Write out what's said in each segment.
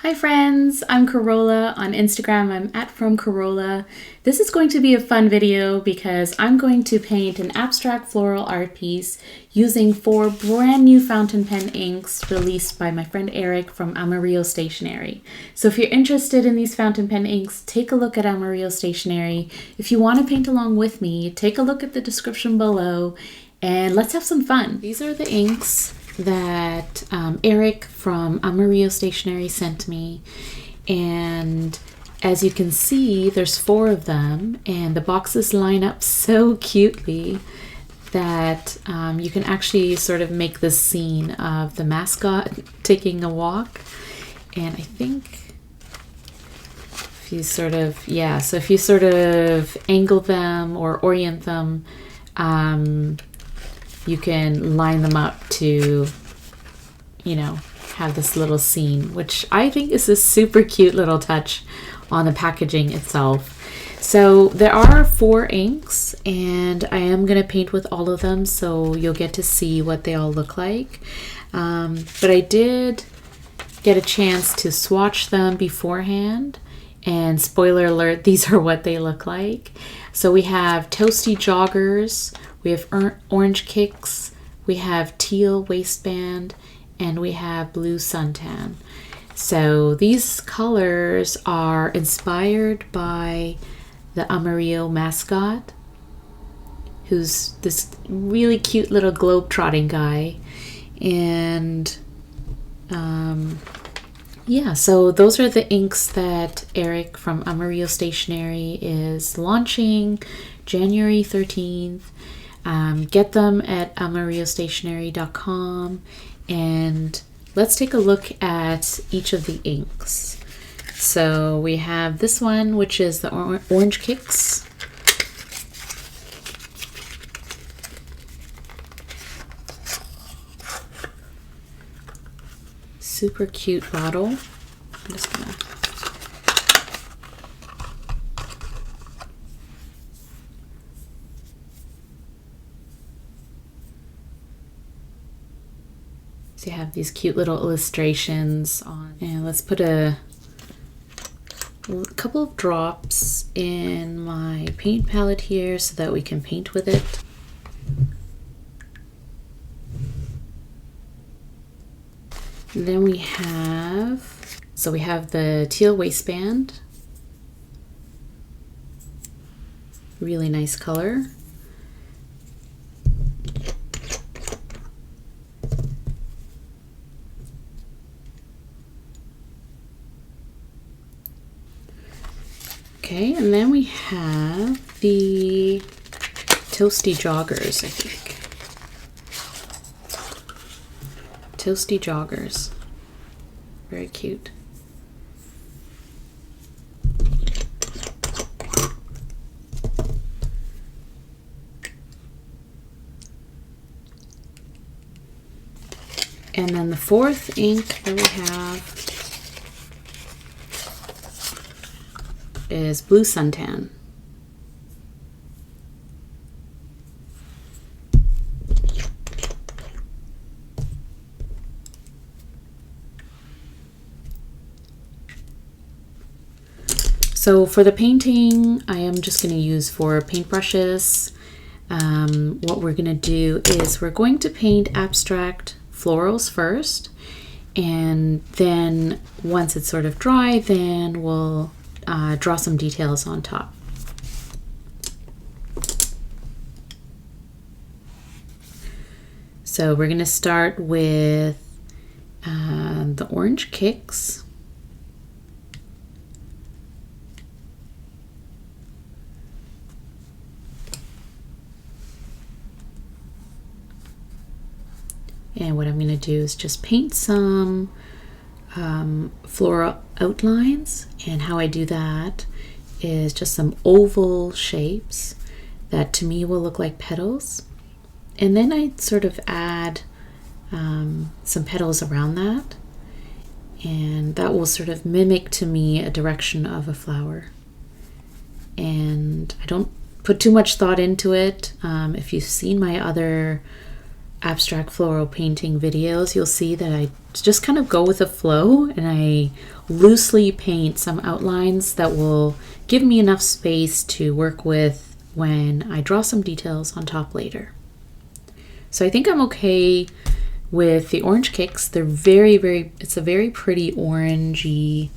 Hi friends, I'm Corolla. On Instagram, I'm @FromCorolla. This is going to be a fun video because I'm going to paint an abstract floral art piece using 4 brand new fountain pen inks released by my friend Eric from Amarillo Stationery. So if you're interested in these fountain pen inks, take a look at Amarillo Stationery. If you want to paint along with me, take a look at the description below and let's have some fun. These are the inks that Eric from Amarillo Stationery sent me, and as you can see there's 4 of them and the boxes line up so cutely that you can actually sort of make this scene of the mascot taking a walk. And I think if you sort of if you sort of angle them or orient them, you can line them up to, you know, have this little scene, which I think is a super cute little touch on the packaging itself. So there are 4 inks and I am going to paint with all of them, so you'll get to see what they all look like. But I did get a chance to swatch them beforehand, and spoiler alert, these are what they look like. So we have Toasty Joggers, we have Orange Kicks, we have Teal Waistband, and we have Blue Suntan. So these colors are inspired by the Amarillo mascot, who's this really cute little globe-trotting guy. And yeah, so those are the inks that Eric from Amarillo Stationery is launching January 13th. Get them at amarillostationery.com, and let's take a look at each of the inks. So we have this one, which is the Orange Kicks. Super cute bottle. I'm just gonna so you have these cute little illustrations on, and let's put a couple of drops in my paint palette here so that we can paint with it. Then we have, we have the Teal Waistband, really nice color. Okay, and then we have the Toasty Joggers, I think. Toasty Joggers. Very cute. And then the 4th ink that we have is Blue Suntan. So for the painting, I am just going to use 4 paintbrushes. What we're going to do is we're going to paint abstract florals first, and then once it's sort of dry, then we'll draw some details on top. So we're going to start with the Orange Kicks. And what I'm going to do is just paint some floral outlines, and how I do that is just some oval shapes that to me will look like petals, and then I sort of add some petals around that, and that will sort of mimic to me a direction of a flower. And I don't put too much thought into it. If you've seen my other abstract floral painting videos, you'll see that I just kind of go with the flow and I loosely paint some outlines that will give me enough space to work with when I draw some details on top later. So I think I'm okay with the orange kicks. They're it's a very pretty orangey,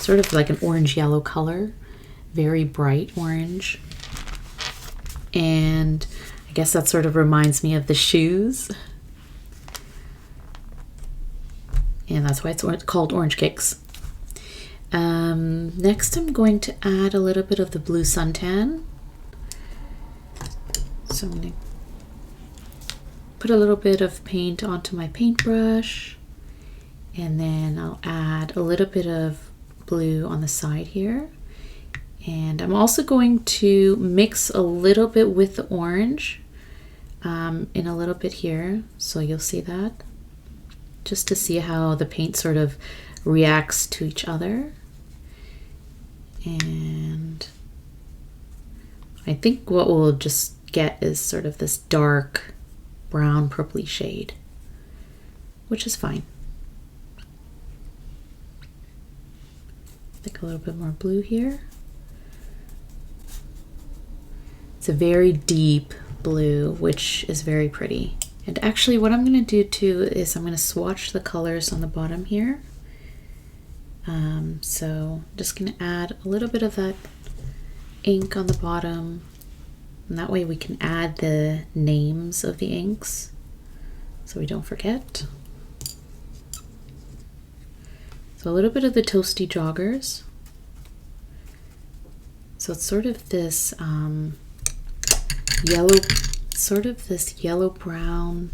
sort of like an orange yellow color, very bright orange. And I guess that sort of reminds me of the shoes. And that's why it's called orange kicks. Next I'm going to add a little bit of the blue suntan. So I'm going to put a little bit of paint onto my paintbrush, and then I'll add a little bit of blue on the side here. And I'm also going to mix a little bit with the orange in a little bit here, so you'll see that, just to see how the paint sort of reacts to each other. And I think what we'll just get is sort of this dark brown purpley shade, which is fine. I think a little bit more blue here. It's a very deep blue, which is very pretty. And actually what I'm going to do too is I'm going to swatch the colors on the bottom here. So I'm just going to add a little bit of that ink on the bottom, and that way we can add the names of the inks so we don't forget. So a little bit of the Toasty Joggers. So it's sort of this yellow brown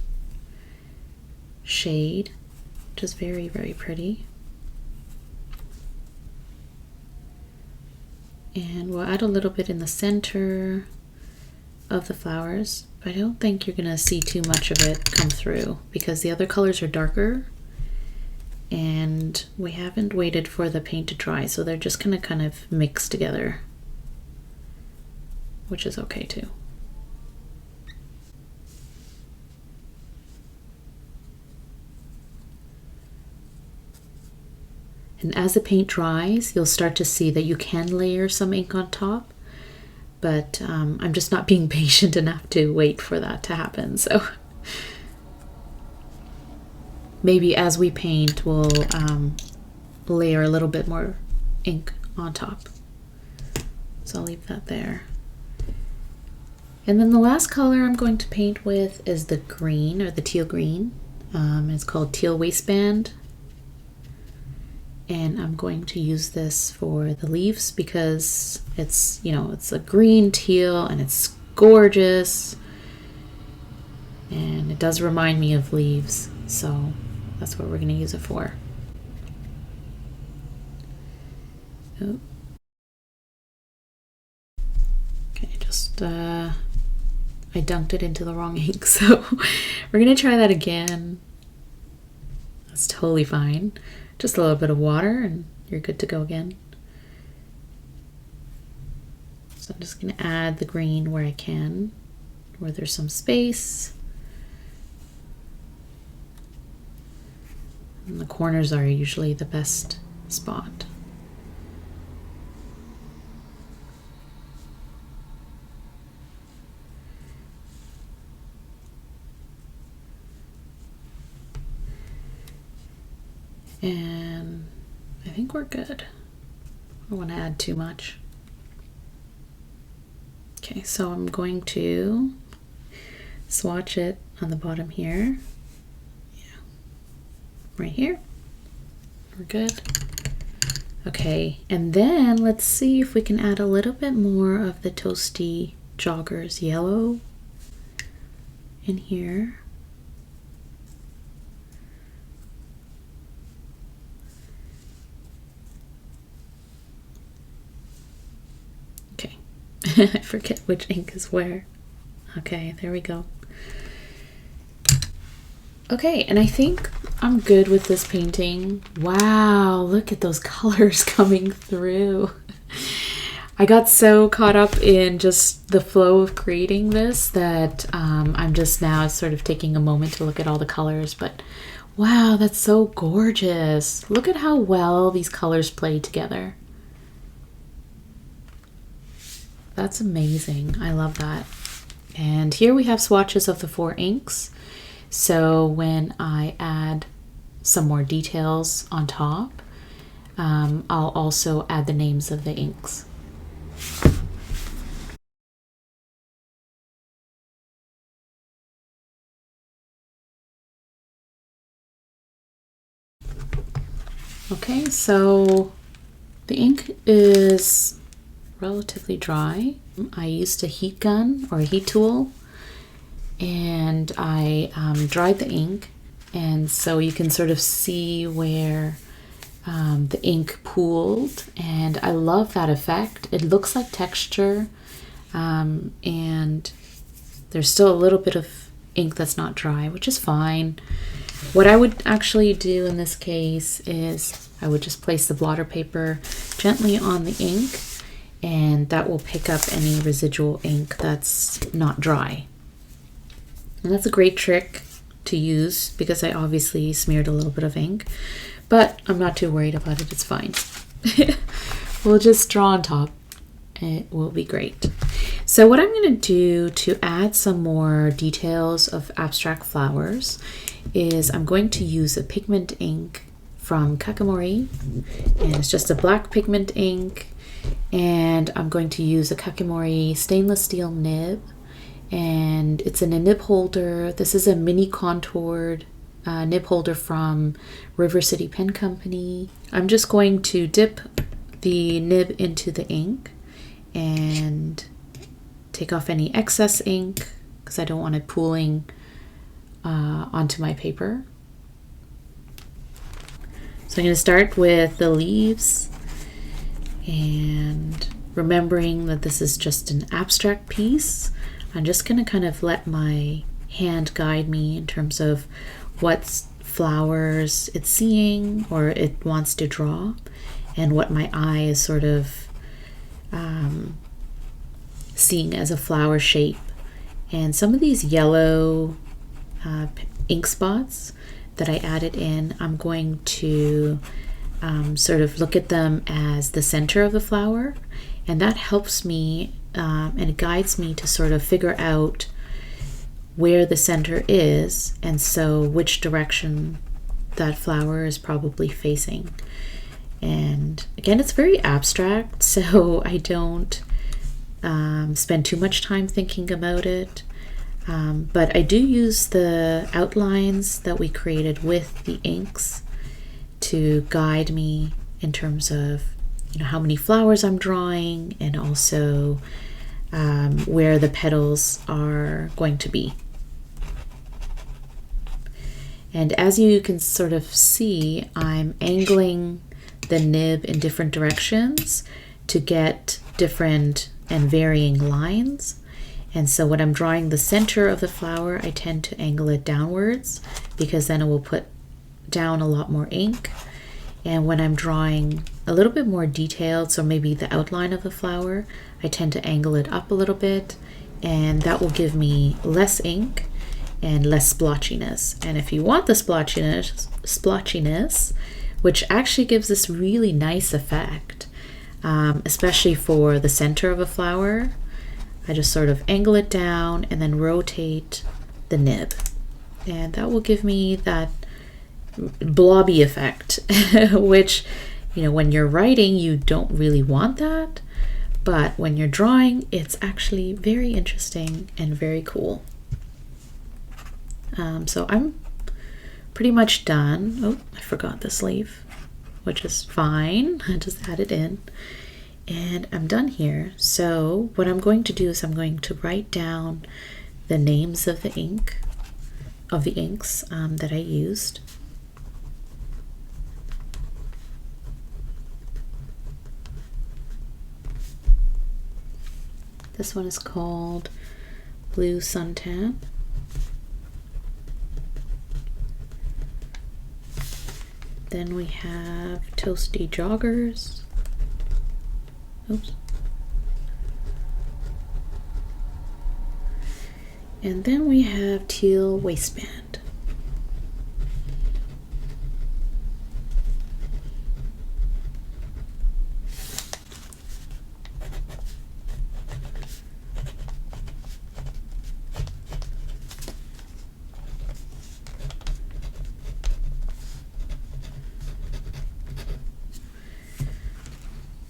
shade, which is very, very pretty. And we'll add a little bit in the center of the flowers, but I don't think you're gonna see too much of it come through because the other colors are darker and we haven't waited for the paint to dry, so they're just gonna kind of mix together, which is okay too. And as the paint dries, you'll start to see that you can layer some ink on top, but I'm just not being patient enough to wait for that to happen. So maybe as we paint, we'll layer a little bit more ink on top. So I'll leave that there. And then the last color I'm going to paint with is the green, or the teal green. It's called Teal Waistband. And I'm going to use this for the leaves because it's, you know, it's a green teal and it's gorgeous. And it does remind me of leaves, so that's what we're going to use it for. Oh. Okay, just I dunked it into the wrong ink, so we're going to try that again. That's totally fine. Just a little bit of water and you're good to go again. So I'm just going to add the green where I can, where there's some space. And the corners are usually the best spot. And I think we're good. I don't want to add too much. Okay, so I'm going to swatch it on the bottom here. Yeah, right here. We're good. Okay, and then let's see if we can add a little bit more of the Toasty Joggers yellow in here. I forget which ink is where. Okay, there we go. Okay, and I think I'm good with this painting. Wow, look at those colors coming through. I got so caught up in just the flow of creating this that I'm just now sort of taking a moment to look at all the colors. But wow, that's so gorgeous. Look at how well these colors play together. That's amazing. I love that. And here we have swatches of the 4 inks. So when I add some more details on top, I'll also add the names of the inks. Okay, so the ink is relatively dry. I used a heat gun or a heat tool, and I dried the ink, and so you can sort of see where the ink pooled, and I love that effect. It looks like texture, and there's still a little bit of ink that's not dry, which is fine. What I would actually do in this case is I would just place the blotter paper gently on the ink, and that will pick up any residual ink that's not dry. And that's a great trick to use because I obviously smeared a little bit of ink, but I'm not too worried about it. It's fine. We'll just draw on top. It will be great. So what I'm going to do to add some more details of abstract flowers is I'm going to use a pigment ink from Kakimori, and it's just a black pigment ink, and I'm going to use a Kakimori stainless steel nib, and it's in a nib holder. This is a mini contoured nib holder from River City Pen Company. I'm just going to dip the nib into the ink and take off any excess ink because I don't want it pooling onto my paper. So I'm going to start with the leaves, and remembering that this is just an abstract piece, I'm just going to kind of let my hand guide me in terms of what flowers it's seeing or it wants to draw, and what my eye is sort of seeing as a flower shape. And some of these yellow ink spots that I added in, I'm going to sort of look at them as the center of the flower, and that helps me and it guides me to sort of figure out where the center is, and so which direction that flower is probably facing. And again, it's very abstract, so I don't spend too much time thinking about it. But I do use the outlines that we created with the inks to guide me in terms of, you know, how many flowers I'm drawing, and also where the petals are going to be. And as you can sort of see, I'm angling the nib in different directions to get different and varying lines. And so when I'm drawing the center of the flower, I tend to angle it downwards because then it will put down a lot more ink. And when I'm drawing a little bit more detailed, so maybe the outline of the flower, I tend to angle it up a little bit, and that will give me less ink and less splotchiness. And if you want the splotchiness, which actually gives this really nice effect, especially for the center of a flower, I just sort of angle it down and then rotate the nib, and that will give me that blobby effect, which, you know, when you're writing, you don't really want that, but when you're drawing, it's actually very interesting and very cool. So I'm pretty much done. Oh, I forgot the sleeve, which is fine. I just add it in. And I'm done here. So what I'm going to do is I'm going to write down the names of the inks that I used. This one is called Blue Suntan. Then we have Toasty Joggers. Oops. And then we have Teal Waistband.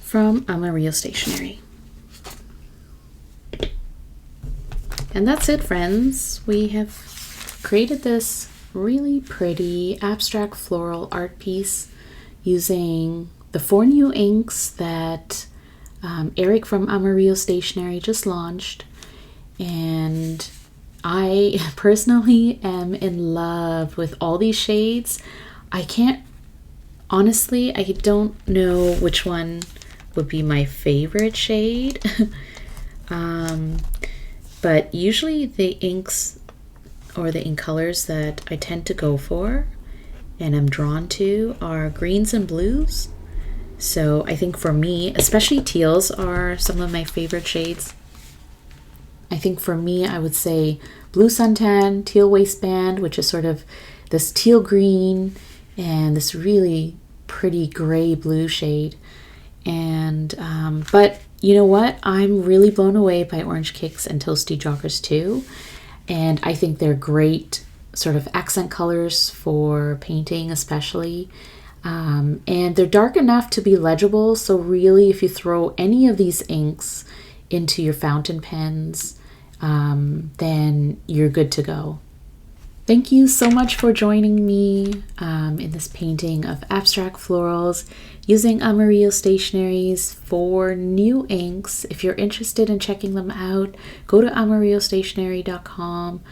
From Amarillo Stationery. And that's it, friends. We have created this really pretty abstract floral art piece using the 4 new inks that Eric from Amarillo Stationery just launched. And I personally am in love with all these shades. Honestly, I don't know which one would be my favorite shade. But usually the inks or the ink colors that I tend to go for and I'm drawn to are greens and blues. So I think for me, especially teals are some of my favorite shades. I think for me, I would say blue suntan, teal waistband, which is sort of this teal green and this really pretty gray blue shade. And but you know what, I'm really blown away by Orange Kicks and Toasty Joggers too, and I think they're great sort of accent colors for painting especially, and they're dark enough to be legible, so really if you throw any of these inks into your fountain pens, then you're good to go. Thank you so much for joining me in this painting of Abstract Florals using Amarillo Stationery's 4 new inks. If you're interested in checking them out, go to amarillostationery.com,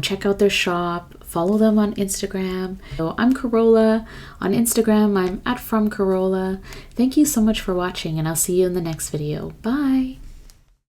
check out their shop, follow them on Instagram. So I'm Corolla. On Instagram, I'm @FromCorolla. Thank you so much for watching, and I'll see you in the next video. Bye!